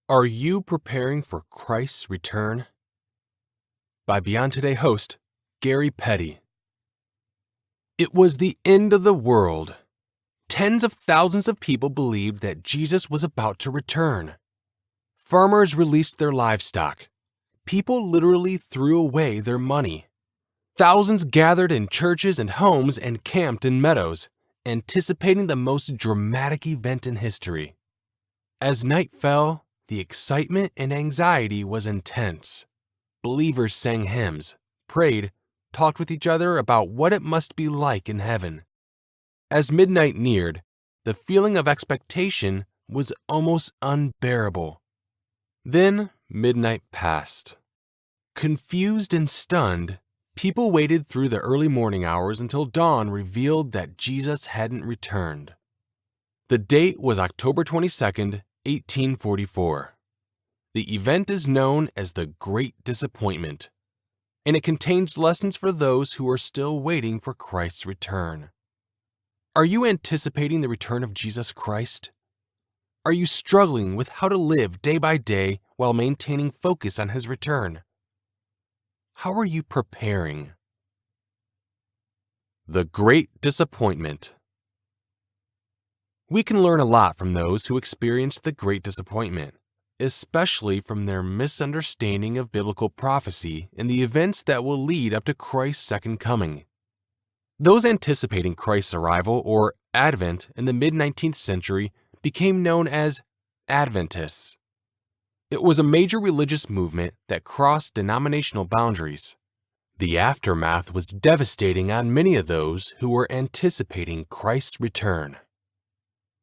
Are you preparing for Christ's return? By Beyond Today host, Gary Petty. It was the end of the world. Tens of thousands of people believed that Jesus was about to return. Farmers released their livestock. People literally threw away their money. Thousands gathered in churches and homes and camped in meadows, anticipating the most dramatic event in history. As night fell, the excitement and anxiety was intense. Believers sang hymns, prayed, talked with each other about what it must be like in heaven. As midnight neared, the feeling of expectation was almost unbearable. Then midnight passed. Confused and stunned, people waited through the early morning hours until dawn revealed that Jesus hadn't returned. The date was October 22nd, 1844. The event is known as the Great Disappointment, and it contains lessons for those who are still waiting for Christ's return. Are you anticipating the return of Jesus Christ? Are you struggling with how to live day by day while maintaining focus on His return? How are you preparing? The Great Disappointment. We can learn a lot from those who experienced the Great Disappointment, especially from their misunderstanding of biblical prophecy and the events that will lead up to Christ's second coming. Those anticipating Christ's arrival, or Advent, in the mid-19th century became known as Adventists. It was a major religious movement that crossed denominational boundaries. The aftermath was devastating on many of those who were anticipating Christ's return.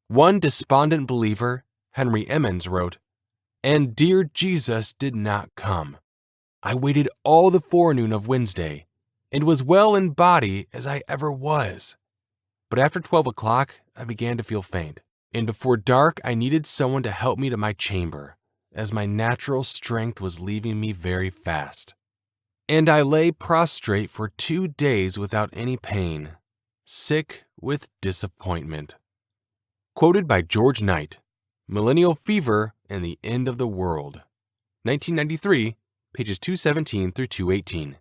One despondent believer, Henry Emmons, wrote, "And dear Jesus did not come. I waited all the forenoon of Wednesday, and was well in body as I ever was. But after 12 o'clock, I began to feel faint, and before dark I needed someone to help me to my chamber, as my natural strength was leaving me very fast. And I lay prostrate for 2 days without any pain, sick with disappointment." Quoted by George Knight, Millennial Fever and the End of the World, 1993, pages 217 through 218.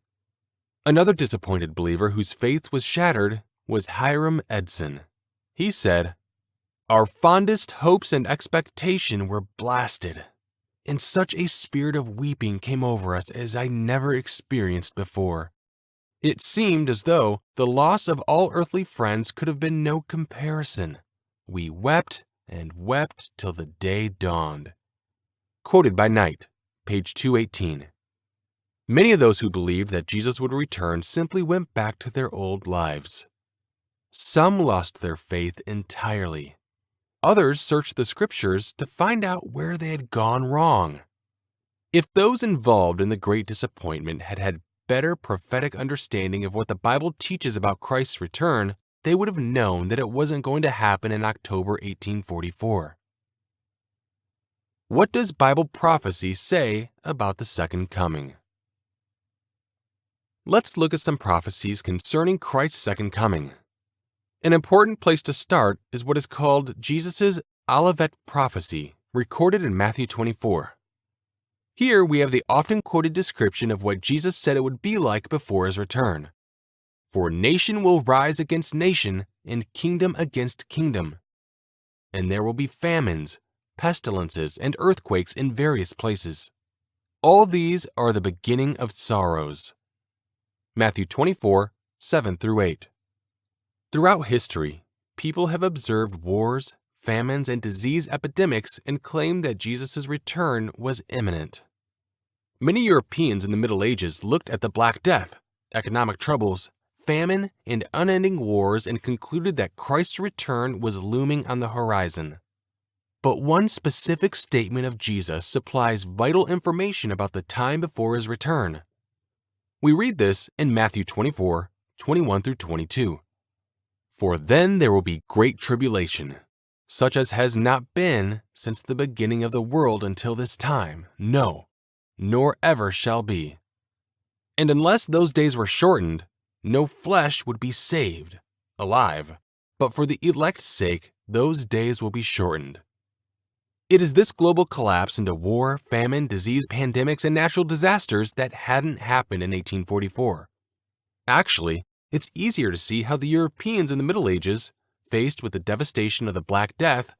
Another disappointed believer whose faith was shattered was Hiram Edson. He said, "Our fondest hopes and expectation were blasted, and such a spirit of weeping came over us as I never experienced before. It seemed as though the loss of all earthly friends could have been no comparison. We wept and wept till the day dawned." Quoted by Knight, page 218. Many of those who believed that Jesus would return simply went back to their old lives. Some lost their faith entirely. Others searched the scriptures to find out where they had gone wrong. If those involved in the Great Disappointment had had better prophetic understanding of what the Bible teaches about Christ's return, they would have known that it wasn't going to happen in October 1844. What does Bible prophecy say about the second coming? Let's look at some prophecies concerning Christ's second coming. An important place to start is what is called Jesus' Olivet prophecy, recorded in Matthew 24. Here we have the often quoted description of what Jesus said it would be like before His return. "For nation will rise against nation, and kingdom against kingdom. And there will be famines, pestilences, and earthquakes in various places. All these are the beginning of sorrows." Matthew 24, 7 through 8. Throughout history, people have observed wars, famines, and disease epidemics and claimed that Jesus' return was imminent. Many Europeans in the Middle Ages looked at the Black Death, economic troubles, famine, and unending wars and concluded that Christ's return was looming on the horizon. But one specific statement of Jesus supplies vital information about the time before His return. We read this in Matthew 24, 21 through 22. "For then there will be great tribulation, such as has not been since the beginning of the world until this time, no, nor ever shall be. And unless those days were shortened, no flesh would be saved, alive, but for the elect's sake those days will be shortened. It is this global collapse into war, famine, disease, pandemics, and natural disasters that hadn't happened in 1844. Actually, it's easier to see how the Europeans in the Middle Ages, faced with the devastation of the Black Death,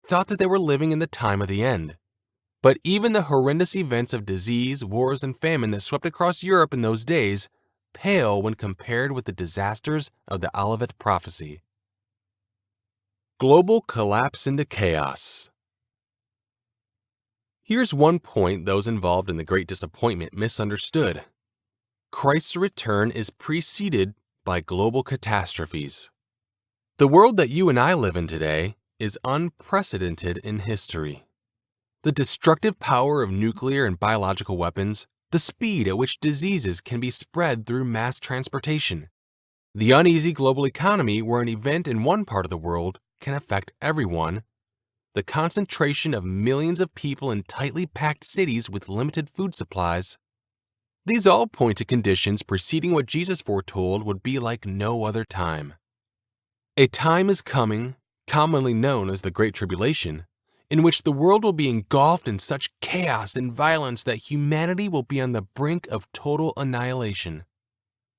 thought that they were living in the time of the end. But even the horrendous events of disease, wars, and famine that swept across Europe in those days pale when compared with the disasters of the Olivet prophecy. Global collapse into chaos. Here's one point those involved in the Great Disappointment misunderstood. Christ's return is preceded by global catastrophes. The world that you and I live in today is unprecedented in history. The destructive power of nuclear and biological weapons, the speed at which diseases can be spread through mass transportation, the uneasy global economy where an event in one part of the world can affect everyone, the concentration of millions of people in tightly packed cities with limited food supplies, these all point to conditions preceding what Jesus foretold would be like no other time. A time is coming, commonly known as the Great Tribulation, in which the world will be engulfed in such chaos and violence that humanity will be on the brink of total annihilation.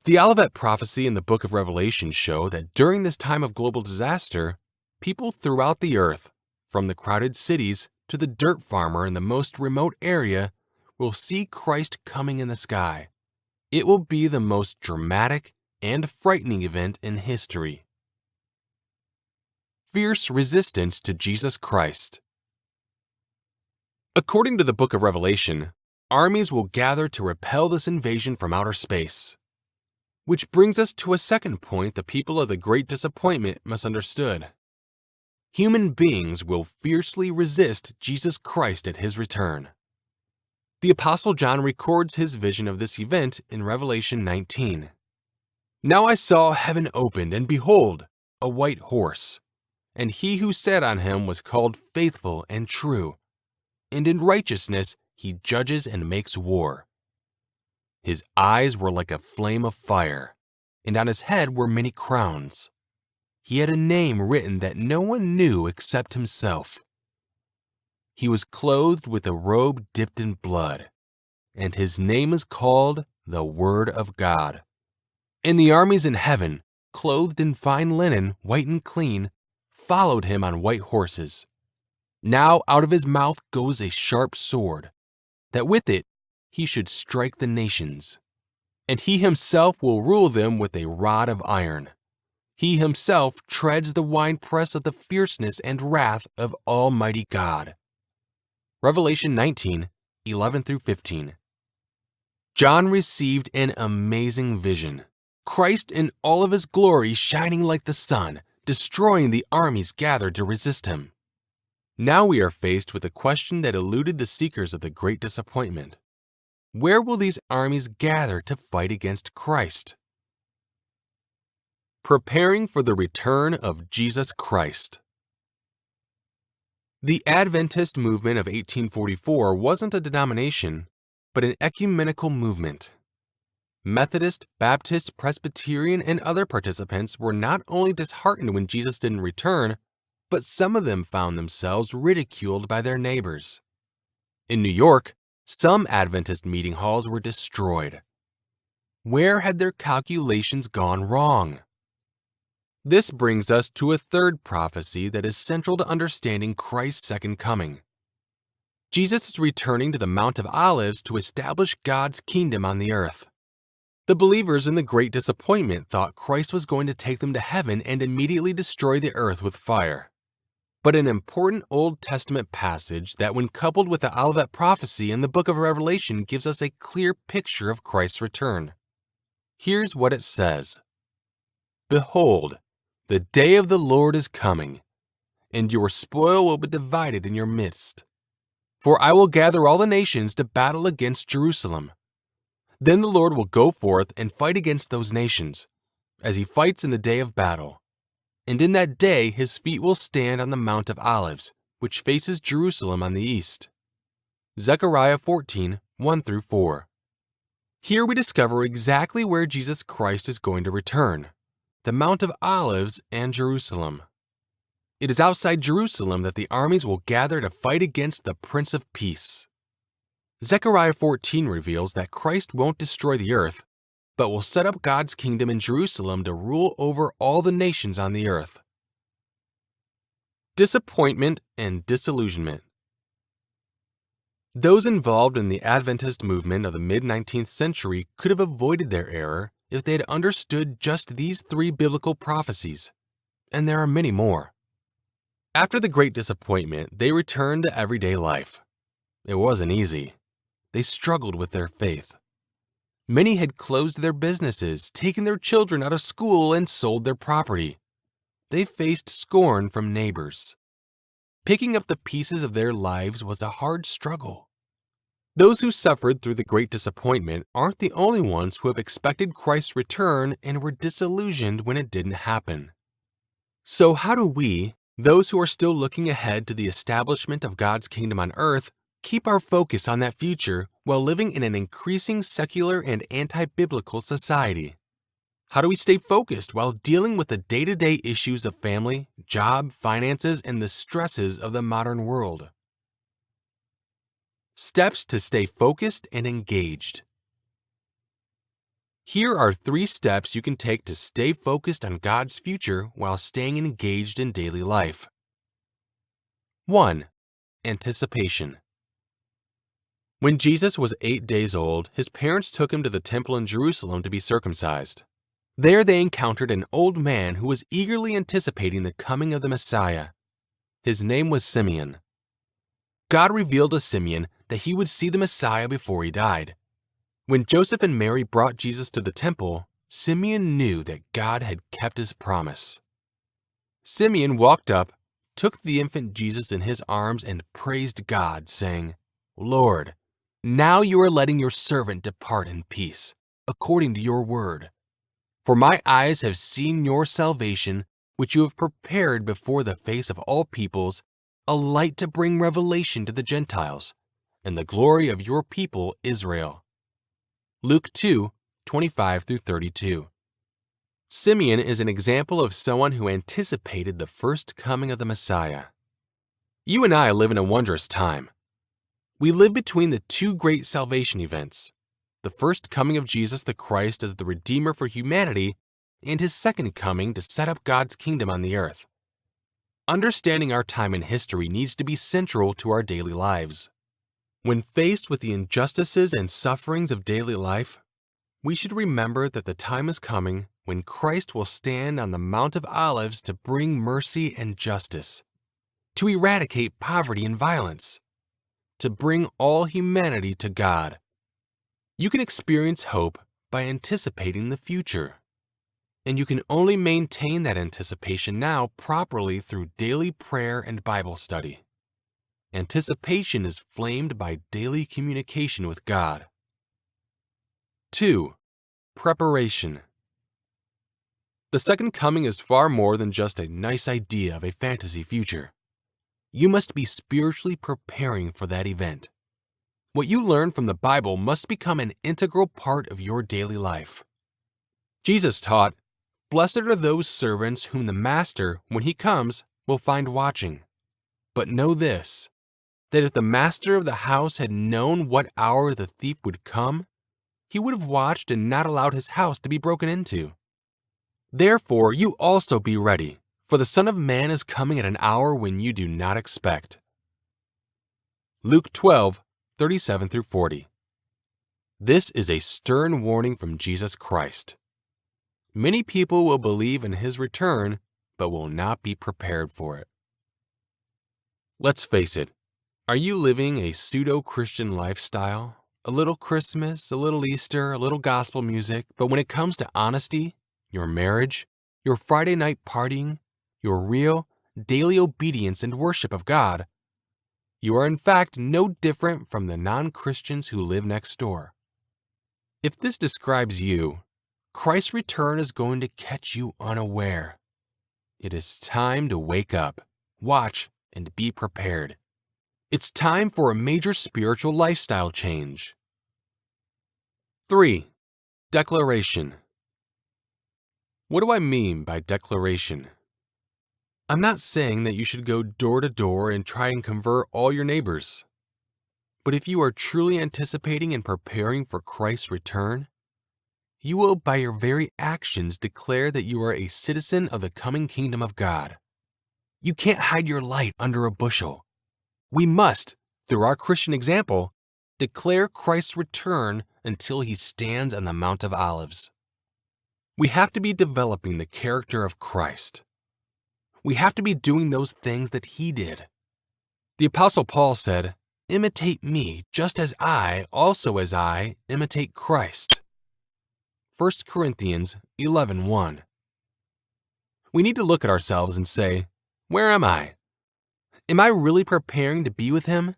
The Olivet prophecy and the book of Revelation show that during this time of global disaster, people throughout the earth, from the crowded cities to the dirt farmer in the most remote area, will see Christ coming in the sky. It will be the most dramatic and frightening event in history. Fierce resistance to Jesus Christ. According to the book of Revelation, armies will gather to repel this invasion from outer space. Which brings us to a second point the people of the Great Disappointment misunderstood. Human beings will fiercely resist Jesus Christ at his return. The Apostle John records his vision of this event in Revelation 19. Now I saw heaven opened, and behold, a white horse, and he who sat on him was called Faithful and True, and in righteousness he judges and makes war. His eyes were like a flame of fire, and on his head were many crowns. He had a name written that no one knew except himself. He was clothed with a robe dipped in blood, and his name is called the Word of God. And the armies in heaven, clothed in fine linen, white and clean, followed him on white horses. Now out of his mouth goes a sharp sword, that with it he should strike the nations, and he himself will rule them with a rod of iron. He himself treads the winepress of the fierceness and wrath of Almighty God. Revelation 19, 11-15. John received an amazing vision. Christ in all of his glory shining like the sun, destroying the armies gathered to resist him. Now we are faced with a question that eluded the seekers of the Great Disappointment. Where will these armies gather to fight against Christ? Preparing for the return of Jesus Christ. The Adventist movement of 1844 wasn't a denomination, but an ecumenical movement. Methodist, Baptist, Presbyterian, and other participants were not only disheartened when Jesus didn't return, but some of them found themselves ridiculed by their neighbors. In New York, some Adventist meeting halls were destroyed. Where had their calculations gone wrong? This brings us to a third prophecy that is central to understanding Christ's second coming. Jesus is returning to the Mount of Olives to establish God's kingdom on the earth. The believers in the Great Disappointment thought Christ was going to take them to heaven and immediately destroy the earth with fire. But an important Old Testament passage that, when coupled with the Olivet prophecy in the book of Revelation, gives us a clear picture of Christ's return. Here's what it says. Behold, the day of the Lord is coming, and your spoil will be divided in your midst. For I will gather all the nations to battle against Jerusalem. Then the Lord will go forth and fight against those nations, as he fights in the day of battle. And in that day his feet will stand on the Mount of Olives, which faces Jerusalem on the east. Zechariah 14, 1-4. Here we discover exactly where Jesus Christ is going to return, the Mount of Olives and Jerusalem. It is outside Jerusalem that the armies will gather to fight against the Prince of Peace. Zechariah 14 reveals that Christ won't destroy the earth, but will set up God's kingdom in Jerusalem to rule over all the nations on the earth. Disappointment and disillusionment. Those involved in the Adventist movement of the mid-19th century could have avoided their error if they had understood just these 3 biblical prophecies, and there are many more. After the Great Disappointment, they returned to everyday life. It wasn't easy. They struggled with their faith. Many had closed their businesses, taken their children out of school, and sold their property. They faced scorn from neighbors. Picking up the pieces of their lives was a hard struggle. Those who suffered through the Great Disappointment aren't the only ones who have expected Christ's return and were disillusioned when it didn't happen. So how do we, those who are still looking ahead to the establishment of God's kingdom on earth, keep our focus on that future while living in an increasing secular and anti-biblical society? How do we stay focused while dealing with the day-to-day issues of family, job, finances, and the stresses of the modern world? Steps to stay focused and engaged. Here are 3 steps you can take to stay focused on God's future while staying engaged in daily life. 1. Anticipation. When Jesus was 8 days old, his parents took him to the temple in Jerusalem to be circumcised. There they encountered an old man who was eagerly anticipating the coming of the Messiah. His name was Simeon. God revealed to Simeon that he would see the Messiah before he died. When Joseph and Mary brought Jesus to the temple, Simeon knew that God had kept his promise. Simeon walked up, took the infant Jesus in his arms, and praised God, saying, "Lord, now you are letting your servant depart in peace, according to your word. For my eyes have seen your salvation, which you have prepared before the face of all peoples, a light to bring revelation to the Gentiles, and the glory of your people Israel." Luke 2:25-32. Simeon is an example of someone who anticipated the first coming of the Messiah. You and I live in a wondrous time. We live between the 2 great salvation events: the first coming of Jesus the Christ as the Redeemer for humanity, and his second coming to set up God's kingdom on the earth. Understanding our time in history needs to be central to our daily lives. When faced with the injustices and sufferings of daily life, we should remember that the time is coming when Christ will stand on the Mount of Olives to bring mercy and justice, to eradicate poverty and violence, to bring all humanity to God. You can experience hope by anticipating the future. And you can only maintain that anticipation now properly through daily prayer and Bible study. Anticipation is flamed by daily communication with God. 2. Preparation. The second coming is far more than just a nice idea of a fantasy future. You must be spiritually preparing for that event. What you learn from the Bible must become an integral part of your daily life. Jesus taught, "Blessed are those servants whom the master, when he comes, will find watching. But know this, that if the master of the house had known what hour the thief would come, he would have watched and not allowed his house to be broken into. Therefore you also be ready, for the Son of Man is coming at an hour when you do not expect." Luke 12:37-40. This is a stern warning from Jesus Christ. Many people will believe in his return, but will not be prepared for it. Let's face it, are you living a pseudo-Christian lifestyle? A little Christmas, a little Easter, a little gospel music, but when it comes to honesty, your marriage, your Friday night partying, your real, daily obedience and worship of God, you are in fact no different from the non-Christians who live next door. If this describes you, Christ's return is going to catch you unaware. It is time to wake up, watch, and be prepared. It's time for a major spiritual lifestyle change. 3. Declaration. What do I mean by declaration? I'm not saying that you should go door to door and try and convert all your neighbors. But if you are truly anticipating and preparing for Christ's return, you will by your very actions declare that you are a citizen of the coming kingdom of God. You can't hide your light under a bushel. We must, through our Christian example, declare Christ's return until he stands on the Mount of Olives. We have to be developing the character of Christ. We have to be doing those things that he did. The Apostle Paul said, "Imitate me just as I imitate Christ." 1 Corinthians 11:1. We need to look at ourselves and say, where am I? Am I really preparing to be with him?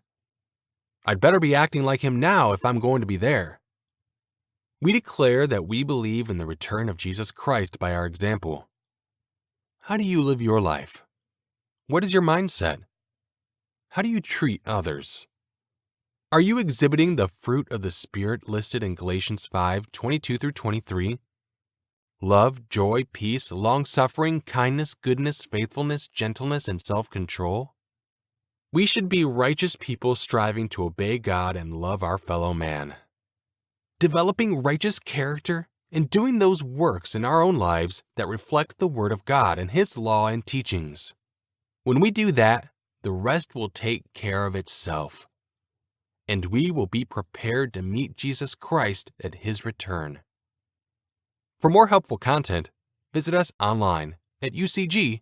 I'd better be acting like him now if I'm going to be there. We declare that we believe in the return of Jesus Christ by our example. How do you live your life? What is your mindset? How do you treat others? Are you exhibiting the fruit of the Spirit listed in Galatians 5:22-23? Love, joy, peace, long-suffering, kindness, goodness, faithfulness, gentleness, and self-control? We should be righteous people striving to obey God and love our fellow man. Developing righteous character and doing those works in our own lives that reflect the Word of God and His law and teachings. When we do that, the rest will take care of itself, and we will be prepared to meet Jesus Christ at His return. For more helpful content, visit us online at ucg.edu.